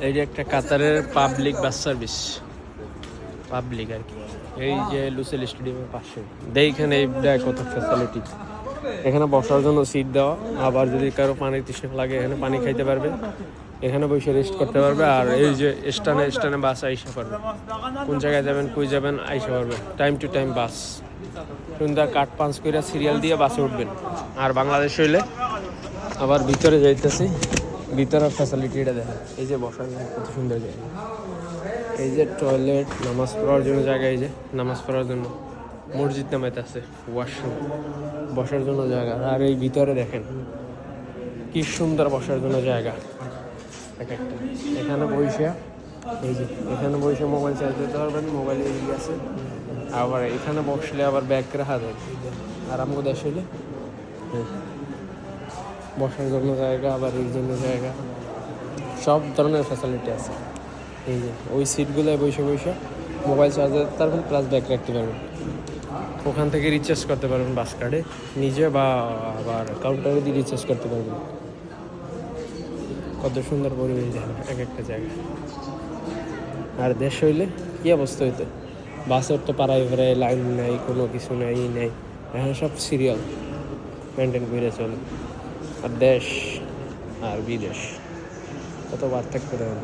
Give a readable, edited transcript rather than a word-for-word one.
এই যে একটা কাতারের পাবলিক বাস সার্ভিস, পাবলিক আর কি। এই যে লুসেল স্টেডিয়ামের পাশে এইখানে এইটা কত ফ্যাসিলিটি। এখানে বসার জন্য সিট দেওয়া, আবার যদি কারো পানির তৃষ্ণা লাগে এখানে পানি খাইতে পারবে, এখানে বসে রেস্ট করতে পারবে। আর এই যে স্টানে বাস আইসা পারবে, কোন জায়গায় যাবেন কই যাবেন আইসা পারবে, টাইম টু টাইম বাস। সুন্দর কাঠ পাঞ্চ করে সিরিয়াল দিয়ে বাসে উঠবেন। আর বাংলাদেশ হইলে আবার ভিতরে যাইতেছি, ভিতরের ফ্যাসিলিটি এটা দেখেন। এই যে বসার জন্য কত সুন্দর জায়গা, এই যে টয়লেট, নামাজ পড়ার জন্য জায়গা, এই যে নামাজ পড়ার জন্য মসজিদ নামাইতে আছে, ওয়াশরুম, বসার জন্য জায়গা। আর এই ভিতরে দেখেন কি সুন্দর বসার জন্য জায়গা এক একটা। এখানে বসে, এই যে এখানে বসে মোবাইল চার্জ দিতে পারবেন, মোবাইল এদিকে আছে। আবার এখানে বসলে আবার ব্যাগ রাখা যায়। আর আমাকে দেশ হইলে বসার জন্য জায়গা, আবার এই জন্য জায়গা, সব ধরনের ফ্যাসিলিটি আছে। এই যে ওই সিটগুলোয় বসে বসে মোবাইল চার্জ দিতে পারবেন, প্লাস ব্যাগ রাখতে পারবেন। ওখান থেকে রিচার্জ করতে পারবেন বাস কার্ডে নিজে, বা আবার কাউন্টারে দিয়ে রিচার্জ করতে পারবেন। কত সুন্দর পরিবেশ দেখেন এক একটা জায়গা। আর দেশ হইলে কী অবস্থা হইতো, বাসের তো পাড়ায় পাড়ায় লাইন নাই, কোনো কিছু নাই, ই নাই। এখন সব সিরিয়াল মেনটেন করে চলে। আর দেশ আর বিদেশ কত পার্থক্য দেখেন।